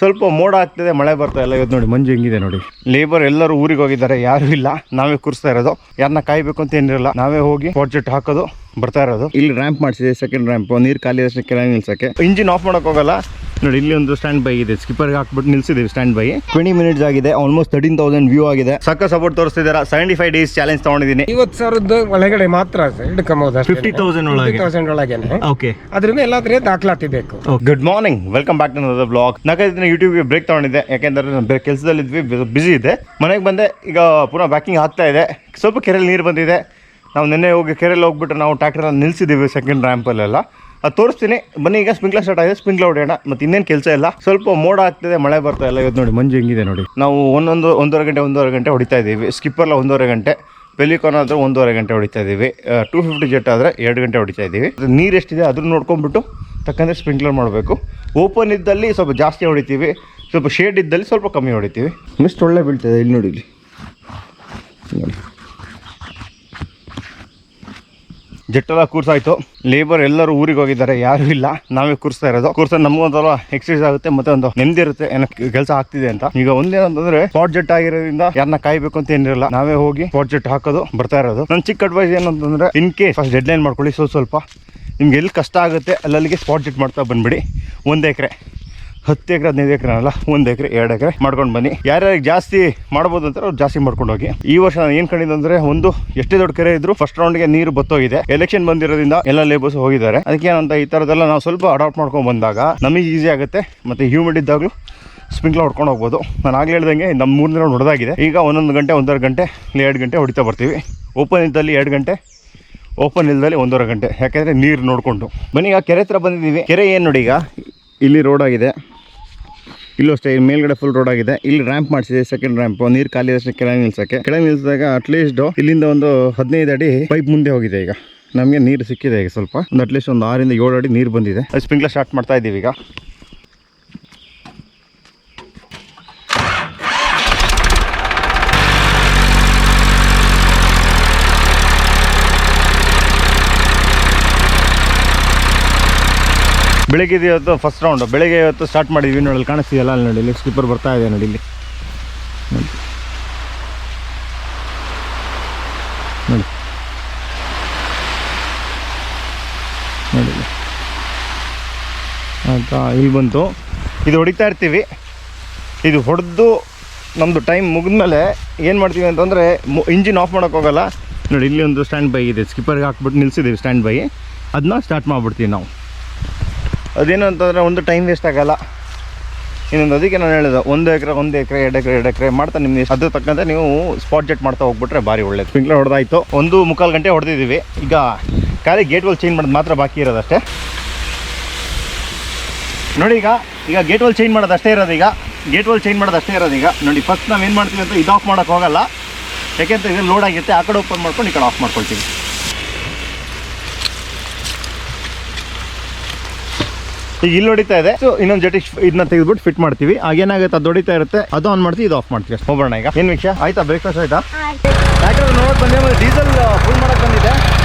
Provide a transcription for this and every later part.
ಸ್ವಲ್ಪ ಮೋಡ ಆಗ್ತಿದೆ, ಮಳೆ ಬರ್ತಾ ಇಲ್ಲ. ಇವತ್ತು ನೋಡಿ ಮಂಜು ಹೆಂಗಿದೆ ನೋಡಿ. ಲೇಬರ್ ಎಲ್ಲರೂ ಊರಿಗೆ ಹೋಗಿದ್ದಾರೆ, ಯಾರು ಇಲ್ಲ. ನಾವೇ ಕೂರಿಸ್ತಾ ಇರೋದು. ಯಾರನ್ನ ಕಾಯ್ಬೇಕು ಅಂತ ಏನಿರಲ್ಲ, ನಾವೇ ಹೋಗಿ ಪ್ರಾಜೆಕ್ಟ್ ಹಾಕೋದು ಬರ್ತಾ ಇರೋದು. ಇಲ್ಲಿ ರ್ಯಾಂಪ್ ಮಾಡಿಸಿದೆ, ಸೆಕೆಂಡ್ ರ್ಯಾಂಪ್. ನೀರು ಖಾಲಿ ಅಷ್ಟೇ ಕೆಳಗೆ ನಿಲ್ಸಕ್ಕೆ. ಇಂಜಿನ್ ಆಫ್ ಮಾಡೋಕೆ ಹೋಗಲ್ಲ ನೋಡಿ. ಇಲ್ಲಿ ಒಂದು ಸ್ಟ್ಯಾಂಡ್ ಬೈ ಇದೆ, ಸ್ಕಿಪ್ಪರ್ಗೆ ಹಾಕ್ಬಿಟ್ಟು ನಿಲ್ಸಿದೀವಿ ಸ್ಟ್ಯಾಂಡ್ ಬೈ. 20 ಮಿನಿಟ್ಸ್ ಆಗಿದೆ, ಆಲ್ಮೋಸ್ಟ್ 13,000 ವ್ಯೂ ಆಗಿದೆ. ಸಾಕ ಸಪೋರ್ಟ್ ತೋರಿಸ್ತಿದ್ದಾರೆ. 75 ಡೇಸ್ ಚಾಲೆಂಜ್ ತಗೊಂಡಿದ್ದೀನಿ. 50,000 ಒಳಗಡೆ ಮಾತ್ರ ಹಿಡ್ಕೊಂಬೋದು. 50,000 ಒಳಗೇನೆ. ಓಕೆ, ಅದ್ರಿಂದ ಎಲ್ಲಾದ್ರೂ ದಾಖಲಾತಿ ಬೇಕು. Good morning, welcome back to another blog. 4 ದಿನ ಯೂಟ್ಯೂಬ್ಗೆ ಬ್ರೇಕ್ ತಗೊಂಡಿದ್ದೆ, ಯಾಕೆಂದ್ರೆ ಕೆಲಸದಲ್ಲಿದ್ವಿ, ಬಿಸಿ ಇದೆ. ಮನೆಗೆ ಬಂದೆ, ಈಗ ಪುನಃ ಬ್ಯಾಕಿಂಗ್ ಆಗ್ತಾ ಇದೆ. ಸ್ವಲ್ಪ ಕೆರೆಯಲ್ಲಿ ನೀರು ಬಂದಿದೆ. ನಾವು ನಿನ್ನೆ ಹೋಗಿ ಕೆರೆಯಲ್ಲಿ ಹೋಗ್ಬಿಟ್ಟು ನಾವು ಟ್ರ್ಯಾಕ್ಟರಲ್ಲಿ ನಿಲ್ಸಿದ್ದೀವಿ ಸೆಕೆಂಡ್ ರ್ಯಾಂಪಲ್ಲೆಲ್ಲ. ಅದು ತೋರಿಸ್ತೀನಿ ಬನ್ನಿ. ಈಗ ಸ್ಪ್ರಿಂಕ್ಲರ್ ಸ್ಟಾರ್ಟ್ ಆಗಿದೆ, ಸ್ಪ್ರಿಂಕ್ಲರ್ ಹೊಡೆಯೋಣ. ಮತ್ತು ಇನ್ನೇನು ಕೆಲಸ ಇಲ್ಲ. ಸ್ವಲ್ಪ ಮೋಡ ಆಗ್ತಿದೆ, ಮಳೆ ಬರ್ತಾ ಇಲ್ಲ. ಇವತ್ತು ನೋಡಿ ಮಂಜು ಹೆಂಗಿದೆ ನೋಡಿ. ನಾವು ಒಂದೂವರೆ ಗಂಟೆ ಹೊಡಿತಾ ಇದ್ದೀವಿ. ಸ್ಕಿಪ್ಪರ್ಲ 1.5 ಗಂಟೆ, ಪೆಲಿಕಾನ್ ಆದರೆ 1.5 ಗಂಟೆ ಹೊಡಿತಾ ಇದ್ದೀವಿ. 250 ಜೆಟ್ ಆದರೆ 2 ಗಂಟೆ ಹೊಡಿತಾ ಇದ್ದೀವಿ. ನೀರು ಎಷ್ಟಿದೆ ಅದನ್ನು ನೋಡ್ಕೊಂಡ್ಬಿಟ್ಟು ತಕ್ಕಂದರೆ ಸ್ಪ್ರಿಂಕ್ಲರ್ ಮಾಡಬೇಕು. ಓಪನ್ ಇದ್ದಲ್ಲಿ ಸ್ವಲ್ಪ ಜಾಸ್ತಿ ಹೊಡಿತೀವಿ, ಸ್ವಲ್ಪ ಶೇಡ್ ಇದ್ದಲ್ಲಿ ಸ್ವಲ್ಪ ಕಮ್ಮಿ ಹೊಡಿತೀವಿ. ಮಿಸ್ಟ್ ಒಳ್ಳೆ ಬೀಳ್ತಿದೆ ಇಲ್ಲಿ ನೋಡಿ. ಇಲ್ಲಿ ನೋಡಿ ಜೆಟ್ಟೆಲ್ಲ ಕೂರ್ಸಾಯ್ತು. ಲೇಬರ್ ಎಲ್ಲರೂ ಊರಿಗೆ ಹೋಗಿದ್ದಾರೆ, ಯಾರು ಇಲ್ಲ. ನಾವೇ ಕೂರಿಸ್ತಾ ಇರೋದು. ಕೂರ್ಸ ನಮಗೊಂಥರ ಎಕ್ಸರ್ಸೈಸ್ ಆಗುತ್ತೆ, ಮತ್ತೆ ಒಂದು ನೆಮ್ಮದಿ ಇರುತ್ತೆ, ಏನೋ ಕೆಲಸ ಆಗ್ತಿದೆ ಅಂತ. ಈಗ ಒಂದೇನಂತಂದ್ರೆ ಸ್ಪಾಟ್ ಜೆಟ್ ಆಗಿರೋದ್ರಿಂದ ಯಾರನ್ನ ಕಾಯ್ಬೇಕು ಅಂತ ಏನಿರಲ್ಲ, ನಾವೇ ಹೋಗಿ ಸ್ಪಾಟ್ ಜೆಟ್ ಹಾಕೋದು ಬರ್ತಾ ಇರೋದು. ನನ್ನ ಚಿಕ್ಕ ಅಡ್ವೈಸ್ ಏನಂತಂದ್ರೆ, in case first dead line ಮಾಡ್ಕೊಳ್ಳಿ. ಸ್ವಲ್ಪ ನಿಮ್ಗೆ ಎಲ್ಲಿ ಕಷ್ಟ ಆಗುತ್ತೆ ಅಲ್ಲಿಗೆ ಸ್ಪಾಟ್ ಜೆಟ್ ಮಾಡ್ತಾ ಬಂದ್ಬಿಡಿ. 1 ಎಕರೆ, 10 ಎಕರೆ, 15 ಎಕರೆ ಅಲ್ಲ, 1 ಎಕರೆ, 2 ಎಕರೆ ಮಾಡ್ಕೊಂಡು ಬನ್ನಿ. ಯಾರ್ಯಾರಿಗೆ ಜಾಸ್ತಿ ಮಾಡ್ಬೋದು ಅಂತಾರೆ ಅವ್ರು ಜಾಸ್ತಿ ಮಾಡ್ಕೊಂಡು ಹೋಗಿ. ಈ ವರ್ಷ ನಾನು ಏನು ಕಂಡಿದ್ದಂದ್ರೆ, ಒಂದು ಎಷ್ಟೇ ದೊಡ್ಡ ಕೆರೆ ಇದ್ರು ಫಸ್ಟ್ ರೌಂಡ್ಗೆ ನೀರು ಬತ್ತೋಗಿದೆ. ಎಲೆಕ್ಷನ್ ಬಂದಿರೋದ್ರಿಂದ ಎಲ್ಲ ಲೇಬರ್ಸ್ ಹೋಗಿದ್ದಾರೆ. ಅದಕ್ಕೆ ಏನಂತ ಈ ಥರದ್ದೆಲ್ಲ ನಾವು ಸ್ವಲ್ಪ ಅಡಾಪ್ಟ್ ಮಾಡ್ಕೊಂಡು ಬಂದಾಗ ನಮಗೆ ಈಸಿ ಆಗುತ್ತೆ. ಮತ್ತು ಹ್ಯೂಮಿಡ್ ಇದ್ದಾಗಲೂ ಸ್ಪ್ರಿಂಕ್ಲರ್ ಹೊಡ್ಕೊಂಡು ಹೋಗ್ಬೋದು. ನಾನು ಆಗಲೇ ಹೇಳ್ದಂಗೆ ನಮ್ಮ 3 ದಿನ ಹೊಡೆದಾಗಿದೆ. ಈಗ 1 ಗಂಟೆ, 1.5 ಗಂಟೆ, 2 ಗಂಟೆ ಹೊಡಿತಾ ಬರ್ತೀವಿ. ಓಪನ್ ಇದ್ದಲ್ಲಿ 2 ಗಂಟೆ, ಓಪನ್ ಇಲ್ದಲ್ಲಿ 1.5 ಗಂಟೆ. ಯಾಕೆಂದರೆ ನೀರು ನೋಡಿಕೊಂಡು ಬನ್ನಿ. ಈಗ ಕೆರೆ ಹತ್ರ ಬಂದಿದ್ದೀವಿ. ಕೆರೆ ಏನು ನೋಡಿ, ಈಗ ಇಲ್ಲಿ ರೋಡ್ ಆಗಿದೆ, ಇಲ್ಲೂ ಅಷ್ಟೇ ಮೇಲ್ಗಡೆ ಫುಲ್ ರೋಡ್ ಆಗಿದೆ. ಇಲ್ಲಿ ರ್ಯಾಂಪ್ ಮಾಡಿಸಿದೆ, ಸೆಕೆಂಡ್ ರ್ಯಾಂಪ್. ನೀರು ಖಾಲಿ ಅಷ್ಟೇ ಕೆಳಗೆ ನಿಲ್ಸಕ್ಕೆ. ಕೆಳಗೆ ನಿಲ್ಸಿದಾಗ ಅಟ್ಲೀಸ್ಟ್ ಇಲ್ಲಿಂದ ಒಂದು 15 ಅಡಿ ಪೈಪ್ ಮುಂದೆ ಹೋಗಿದೆ. ಈಗ ನಮಗೆ ನೀರು ಸಿಕ್ಕಿದೆ. ಈಗ ಸ್ವಲ್ಪ ಒಂದು ಅಟ್ಲೀಸ್ಟ್ ಒಂದು 6 ಇಂದ 7 ಅಡಿ ನೀರು ಬಂದಿದೆ. ಅದು ಸ್ಪ್ರಿಂಕ್ಲರ್ ಸ್ಟಾರ್ಟ್ ಮಾಡ್ತಾ ಇದ್ದೀವಿ ಈಗ. ಬೆಳಗ್ಗೆ ಇವತ್ತು ಫಸ್ಟ್ ರೌಂಡು. ಬೆಳಗ್ಗೆ ಇವತ್ತು ಸ್ಟಾರ್ಟ್ ಮಾಡಿದ್ವಿ ನೋಡಿ. ಅಲ್ಲಿ ಕಾಣಿಸ್ತೀಯಲ್ಲ, ಅಲ್ಲಿ ನೋಡಿ, ಇಲ್ಲಿ ಸ್ಕಿಪ್ಪರ್ ಬರ್ತಾ ಇದೆ ನೋಡಿ. ಇಲ್ಲಿ ನೋಡಿ ನೋಡಿ ಆಯಿತಾ. ಇಲ್ಲಿ ಬಂತು, ಇದು ಹೊಡಿತಾ ಇರ್ತೀವಿ. ಇದು ಹೊಡೆದು ನಮ್ಮದು ಟೈಮ್ ಮುಗಿದ್ಮೇಲೆ ಏನು ಮಾಡ್ತೀವಿ ಅಂತಂದರೆ, ಇಂಜಿನ್ ಆಫ್ ಮಾಡೋಕೆ ಹೋಗಲ್ಲ ನೋಡಿ. ಇಲ್ಲಿ ಒಂದು ಸ್ಟ್ಯಾಂಡ್ ಬೈ ಇದೆ, ಸ್ಕಿಪ್ಪರ್ಗೆ ಹಾಕ್ಬಿಟ್ಟು ನಿಲ್ಸಿದ್ದೀವಿ ಸ್ಟ್ಯಾಂಡ್ ಬೈ. ಅದನ್ನ ಸ್ಟಾರ್ಟ್ ಮಾಡಿಬಿಡ್ತೀವಿ ನಾವು. ಅದೇನು ಅಂತಂದರೆ ಒಂದು ಟೈಮ್ ವೇಸ್ಟ್ ಆಗೋಲ್ಲ. ಇನ್ನೊಂದು ಅದಕ್ಕೆ ನಾನು ಹೇಳಿದೆ, 1 ಎಕರೆ, 2 ಎಕರೆ ಮಾಡ್ತಾ ನಿಮ್ಗೆ ಅದ್ರ ತಕ್ಕಂತೆ ನೀವು ಸ್ಪಾಟ್ ಜೆಟ್ ಮಾಡ್ತಾ ಹೋಗ್ಬಿಟ್ರೆ ಭಾರಿ ಒಳ್ಳೇದು. ಸ್ಪ್ರಿಂಕ್ಲರ್ ಹೊಡೆದಾಯಿತು. 1.25 ಗಂಟೆ ಹೊಡೆದಿದ್ದೀವಿ. ಈಗ ಖಾಲಿ ಗೇಟ್ ವಾಲ್ ಚೇಂಜ್ ಮಾಡೋದು ಮಾತ್ರ ಬಾಕಿ ಇರೋದಷ್ಟೇ ನೋಡಿ. ಈಗ ಗೇಟ್ ವಾಲ್ ಚೇಂಜ್ ಮಾಡೋದು ಅಷ್ಟೇ ಇರೋದು. ಈಗ ನೋಡಿ, ಫಸ್ಟ್ ನಾವು ಏನು ಮಾಡ್ತೀವಿ ಅಂತ ಇದು ಆಫ್ ಮಾಡೋಕ್ಕೆ ಹೋಗಲ್ಲ. ಯಾಕೆಂತ ಇದು ಲೋಡ್ ಆಗಿರುತ್ತೆ. ಆ ಕಡೆ ಓಪನ್ ಮಾಡ್ಕೊಂಡು ಈ ಕಡೆ ಆಫ್ ಮಾಡ್ಕೊಳ್ತೀವಿ. ಈಗ ಇಲ್ಲಿ ಹೊಡಿತಾ ಇದೆ. ಸೊ ಇನ್ನೊಂದು ಜೊತೆ ಇದನ್ನ ತೆಗೆದ್ಬಿಟ್ಟು ಫಿಟ್ ಮಾಡ್ತೀವಿ. ಆಗೇನಾಗುತ್ತೆ, ಅದು ಹೊಡಿತಾ ಇರುತ್ತೆ, ಅದು ಆನ್ ಮಾಡ್ತೀವಿ, ಇದು ಆಫ್ ಮಾಡ್ತೀವಿ. ಹೋಗೋಣ ಈಗ. ಏನು ವಿಷಯ ಆಯ್ತಾ? ಬ್ರೇಕ್ಫಾಸ್ಟ್ ಆಯ್ತಾ? ಯಾಕಂದ್ರೆ ನೋಡೋಕೆ ಬಂದೆ, ಡೀಸೆಲ್ ಫುಲ್ ಮಾಡೋಕ್ಕೆ ಬಂದಿದೆ,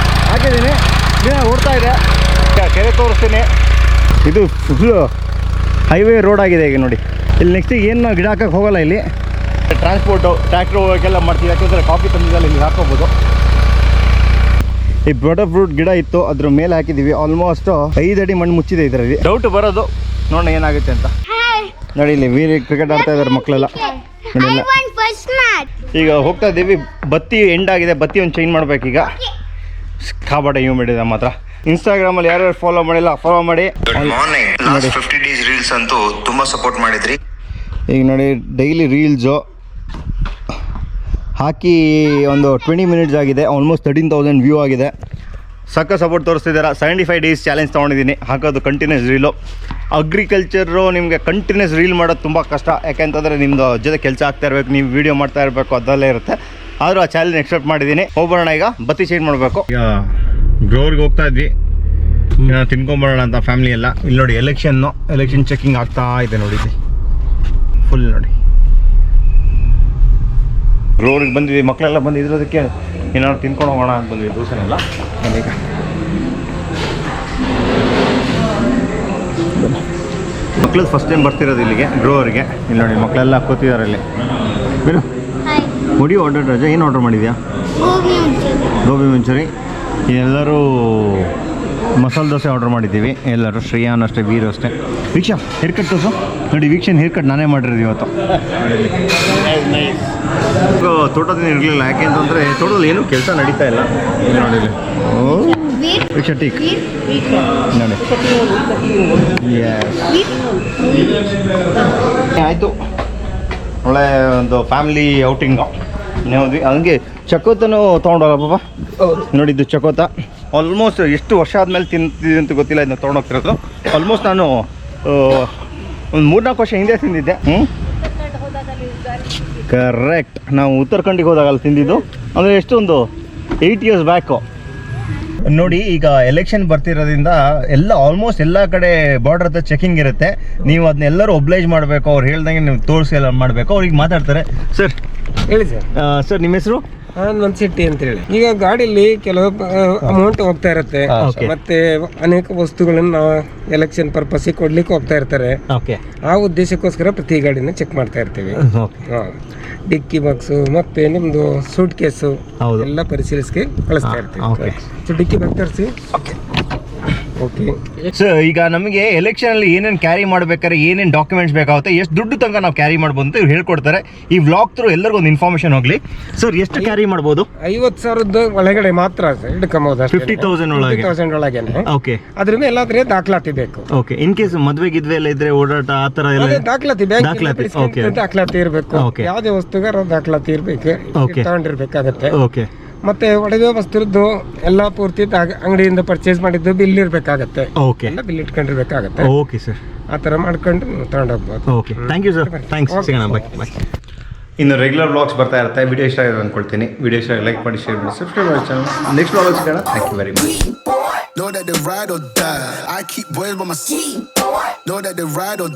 ಹಾಕಿದ್ದೀನಿ. ಓಡ್ತಾ ಇದೆ. ಕೆರೆ ತೋರಿಸ್ತೀನಿ. ಇದು ಫುಲ್ ಹೈವೇ ರೋಡ್ ಆಗಿದೆ ಈಗ ನೋಡಿ. ಇಲ್ಲಿ ನೆಕ್ಸ್ಟ್ ಏನು ನಾವು ಗಿಡ ಹಾಕಕ್ಕೆ ಹೋಗಲ್ಲ. ಇಲ್ಲಿ ಟ್ರಾನ್ಸ್ಪೋರ್ಟು ಟ್ರ್ಯಾಕ್ಟ್ರ್ ಹೋಗೋಕ್ಕೆಲ್ಲ ಮಾಡ್ತೀವಿ. ಯಾಕೆಂದರೆ ಕಾಫಿ ತಂದಿದ್ದಲ್ಲ ಇಲ್ಲಿ ಹಾಕೋಬೋದು. ಈ ಬಟರ್ ಫ್ರೂಟ್ ಗಿಡ ಇತ್ತು, ಅದ್ರ ಮೇಲೆ ಹಾಕಿದ್ದೀವಿ. ಆಲ್ಮೋಸ್ಟ್ 5 ಅಡಿ ಮಣ್ಣು ಮುಚ್ಚಿದೆ ಇದರಲ್ಲಿ. ಡೌಟ್ ಬರೋದು, ನೋಡೋಣ ಏನಾಗುತ್ತೆ ಅಂತ. ನೋಡಿ, ಇಲ್ಲಿ ವೀರಿ ಕ್ರಿಕೆಟ್ ಆಡ್ತಾ ಇದ್ದಾರೆ ಮಕ್ಕಳೆಲ್ಲ. ಈಗ ಹೋಗ್ತಾ ಇದ್ದೀವಿ. ಬತ್ತಿ ಎಂಡ್ ಆಗಿದೆ, ಬತ್ತಿ ಒಂದು ಚೇಂಜ್ ಮಾಡ್ಬೇಕೀಗ. ಕಾಬಾಟ ಹ್ಯೂಮಿಡ್ ಇದೆ ಮಾತ್ರ. ಇನ್ಸ್ಟಾಗ್ರಾಮಲ್ಲಿ ಯಾರ್ಯಾರು ಫಾಲೋ ಮಾಡಿಲ್ಲ ಫಾಲೋ ಮಾಡಿ. ಲಾಸ್ಟ್ 50 ಡೇಸ್ ರೀಲ್ಸ್ ಅಂತೂ ತುಂಬ ಸಪೋರ್ಟ್ ಮಾಡಿದ್ರಿ. ಈಗ ನೋಡಿ, ಡೈಲಿ ರೀಲ್ಸು ಹಾಕಿ ಒಂದು 20 ಮಿನಿಟ್ಸ್ ಆಗಿದೆ, ಆಲ್ಮೋಸ್ಟ್ 13,000 ವ್ಯೂ ಆಗಿದೆ. ಸಾಕ ಸಪೋರ್ಟ್ ತೋರಿಸ್ತಿದ್ದಾರೆ. 75 ಡೇಸ್ ಚಾಲೆಂಜ್ ತೊಗೊಂಡಿದ್ದೀನಿ. ಹಾಕೋದು ಕಂಟಿನ್ಯೂಸ್ ರೀಲು. ಅಗ್ರಿಕಲ್ಚರು ನಿಮಗೆ ಕಂಟಿನ್ಯೂಸ್ ರೀಲ್ ಮಾಡೋದು ತುಂಬ ಕಷ್ಟ. ಯಾಕೆಂತಂದರೆ ನಿಮ್ಮದು ಜೊತೆ ಕೆಲಸ ಆಗ್ತಾ ಇರಬೇಕು, ನೀವು ವೀಡಿಯೋ ಮಾಡ್ತಾ ಇರಬೇಕು, ಅದರಲ್ಲೇ ಇರುತ್ತೆ. ಆದರೂ ಆ ಚಾಲೆಂಜ್ ಎಕ್ಸೆಪ್ಟ್ ಮಾಡಿದ್ದೀನಿ. ಹೋಗ್ಬರೋಣ ಈಗ. ಬತ್ತಿ ಚೇಂಜ್ ಮಾಡಬೇಕು. ಈಗ ಗ್ರೋರ್ಗೆ ಹೋಗ್ತಾ ಇದ್ವಿ, ತಿನ್ಕೊಂಬರೋಣ ಅಂತ ಫ್ಯಾಮಿಲಿ ಎಲ್ಲ. ಇಲ್ಲಿ ನೋಡಿ, ಎಲೆಕ್ಷನ್ ಚೆಕಿಂಗ್ ಆಗ್ತಾ ಇದೆ ನೋಡಿ. ಇಲ್ಲಿ ಫುಲ್ ನೋಡಿ, ರೋಡ್ಗೆ ಬಂದಿದ್ವಿ. ಮಕ್ಕಳೆಲ್ಲ ಬಂದಿದ್ರೋದಕ್ಕೆ ಏನಾದ್ರು ತಿನ್ಕೊಂಡು ಹೋಗೋಣ ಅಂತ ಬಂದ್ವಿ. ದೋಸೆನೆಲ್ಲ ಈಗ ಮಕ್ಳದ್ದು ಫಸ್ಟ್ ಟೈಮ್ ಬರ್ತಿರೋದು ಇಲ್ಲಿಗೆ ಗ್ರೋವರ್ಗೆ. ಇಲ್ಲಿ ನೋಡಿ ಮಕ್ಕಳೆಲ್ಲ ಕೂತಿದ್ದಾರೆ ಇಲ್ಲಿ. ಬೇರು ಮುಡಿ ಆರ್ಡರ್ ರಜಾ ಏನು ಆರ್ಡರ್ ಮಾಡಿದ್ಯಾ? ಗೋಬಿ ಮಂಚೂರಿ. ಎಲ್ಲರೂ ಮಸಾಲೆ ದೋಸೆ ಆರ್ಡರ್ ಮಾಡಿದ್ದೀವಿ ಎಲ್ಲರೂ. ಶ್ರೇಯಾನ್ ಅಷ್ಟೇ, ವೀರು ಅಷ್ಟೇ. ವೀಕ್ಷಾ ಹೇರ್ ಕಟ್ ತೋರಿಸು. ನೋಡಿ ವೀಕ್ಷನ್ ಹೇರ್ ಕಟ್ ನಾನೇ ಮಾಡಿರೋದು ಇವತ್ತು. ತೋಟದಿಂದ ಇರಲಿಲ್ಲ, ಯಾಕೆಂತಂದರೆ ತೋಟದಲ್ಲಿ ಏನೂ ಕೆಲಸ ನಡೀತಾ ಇಲ್ಲ. ನೋಡಿ ಓ ವೀಕ್ಷ ಟೀಕ್ ನೋಡಿ. ಆಯಿತು, ಒಳ್ಳೆ ಒಂದು ಫ್ಯಾಮಿಲಿ ಔಟಿಂಗು ಹೋದ್ವಿ. ಹಂಗೆ ಚಕೋತನೂ ತೊಗೊಂಡೋಗ ಪಾಪ. ನೋಡಿದ್ದು ಚಕೋತ ಆಲ್ಮೋಸ್ಟ್ ಎಷ್ಟು ವರ್ಷ ಆದಮೇಲೆ ತಿಂತಿದ್ದೆ ಅಂತ ಗೊತ್ತಿಲ್ಲ. ಇದನ್ನ ತೊಗೊಂಡೋಗ್ತಿರೋದು ಆಲ್ಮೋಸ್ಟ್ ನಾನು ಒಂದು 3-4 ವರ್ಷ ಹಿಂದೆ ತಿಂದಿದ್ದೆ. ಕರೆಕ್ಟ್, ನಾವು ಉತ್ತರಾಖಂಡಿಗೆ ಹೋದಾಗ ಅಲ್ಲಿ ತಿಂದಿದ್ದು. ಅಂದರೆ ಎಷ್ಟೊಂದು 8 years ಬ್ಯಾಕು. ನೋಡಿ ಈಗ ಎಲೆಕ್ಷನ್ ಬರ್ತಿರೋದ್ರಿಂದ ಎಲ್ಲ ಆಲ್ಮೋಸ್ಟ್ ಎಲ್ಲ ಕಡೆ ಬಾರ್ಡರ್ ಹತ್ರ ಚೆಕಿಂಗ್ ಇರುತ್ತೆ. ನೀವು ಅದನ್ನೆಲ್ಲರೂ ಒಬ್ಲೈಜ್ ಮಾಡಬೇಕು, ಅವ್ರು ಹೇಳ್ದಂಗೆ ನೀವು ತೋರಿಸಿ ಎಲ್ಲ ಮಾಡಬೇಕು. ಅವ್ರಿಗೆ ಮಾತಾಡ್ತಾರೆ. ಸರ್ ಹೇಳಿ ಸರ್. ಸರ್ ನಿಮ್ಮ ಹೆಸರು? ಒಂದು ಸಿಟಿ ಅಂತ ಹೇಳಿ. ಈಗ ಗಾಡಿಯಲ್ಲಿ ಕೆಲವು ಅಮೌಂಟ್ ಹೋಗ್ತಾ ಇರುತ್ತೆ, ಮತ್ತೆ ಅನೇಕ ವಸ್ತುಗಳನ್ನ ಎಲೆಕ್ಷನ್ ಪರ್ಪಸ್ ಕೊಡ್ಲಿಕ್ಕೆ ಹೋಗ್ತಾ ಇರ್ತಾರೆ. ಆ ಉದ್ದೇಶಕ್ಕೋಸ್ಕರ ಪ್ರತಿ ಗಾಡಿನ ಚೆಕ್ ಮಾಡ್ತಾ ಇರ್ತೀವಿ. ಡಿಕ್ಕಿ ಬಾಕ್ಸು ಮತ್ತೆ ನಿಮ್ದು ಸೂಟ್ ಕೇಸು ಎಲ್ಲ ಪರಿಶೀಲಿಸಿ ಕಳಿಸ್ತಾ ಇರ್ತೀವಿ. ಸೊ ಡಿಕ್ಕಿ ಬಾಕ್ಸ್ ತರಿಸಿ. ಓಕೆ ಸರ್, ಈಗ ನಮಗೆ ಎಲೆಕ್ಷನಲ್ಲಿ ಏನೇನು ಕ್ಯಾರಿ ಮಾಡ್ಬೇಕಾದ್ರೆ ಏನೇನು ಡಾಕ್ಯುಮೆಂಟ್ಸ್ ಬೇಕಾಗುತ್ತೆ, ಎಷ್ಟು ದುಡ್ಡು ತನಕ ನಾವು ಕ್ಯಾರಿ ಮಾಡ್ಬೋದು ಅಂತ ಇವ್ರು ಹೇಳ್ಕೊಡ್ತಾರೆ. ಈ ವ್ಲಾಗ್ ಥ್ರೂ ಎಲ್ಲರಿಗೂ ಒಂದು ಇನ್ಫಾರ್ಮೇಷನ್ ಹೋಗಲಿ. ಸರ್ ಎಷ್ಟು ಕ್ಯಾರಿ ಮಾಡ್ಬೋದು? 50,000 ಒಳಗಡೆ ಮಾತ್ರ ಹಿಡ್ಕೊಂಬೋದು. 50,000 ಒಳಗೆ? 50,000 ಒಳಗೇನೆ. ಓಕೆ. ಅದ್ರ ಮೇಲೆ ಎಲ್ಲಾದ್ರೆ ದಾಖಲಾತಿ ಬೇಕು. ಓಕೆ. ಇನ್ ಕೇಸ್ ಮದ್ವೆ ಗಿದ್ವೆ ಎಲ್ಲ ಇದ್ರೆ ಓಡಾಟ ಆ ಥರ ಎಲ್ಲ ದಾಖಲಾತಿ, ದಾಖಲಾತಿ ಇರಬೇಕು. ಯಾವುದೇ ವಸ್ತುಗಾರ ದಾಖಲಾತಿ ಇರ್ಬೇಕು, ತಗೊಂಡಿರ್ಬೇಕಾಗತ್ತೆ. ಓಕೆ. ಮತ್ತೆ ಒಡವೆ ವಸ್ತುದ್ದು ಎಲ್ಲ ಪೂರ್ತಿ ಅಂಗಡಿಯಿಂದ ಪರ್ಚೇಸ್ ಮಾಡಿದ್ದು ಬಿಲ್ ಇರ್ಬೇಕಾಗತ್ತೆ. ಓಕೆ. ಎಲ್ಲ ಬಿಲ್ ಇಟ್ಕೊಂಡಿರ್ಬೇಕಾಗತ್ತೆ. Okay sir. ಆ ಥರ ಮಾಡ್ಕೊಂಡು ತಗೊಂಡೋಗ್ಬೋದು. Okay, thank you sir. Thanks. ಸಿಗೋಣ. ಬಾಯ್. ಇನ್ನು ರೆಗ್ಯುಲರ್ ವ್ಲಾಗ್ಸ್ ಬರ್ತಾ ಇರುತ್ತೆ. ವಿಡಿಯೋ ಇಷ್ಟ ಆಗಿದೆ ಅಂದ್ಕೊಳ್ತೀನಿ. ವಿಡಿಯೋ ಇಷ್ಟ ಲೈಕ್ ಮಾಡಿ, ಶೇರ್ ಮಾಡಿ, ಸಬ್ಸ್ಕ್ರೈಬ್ ಮಾಡಿ ಚಾನಲ್. ನೆಕ್ಸ್ಟ್ ವ್ಲಾಗ್ ಸಿಗೋಣ. Thank you very much. Know that they ride or die. I keep boys by my side. Know that they ride or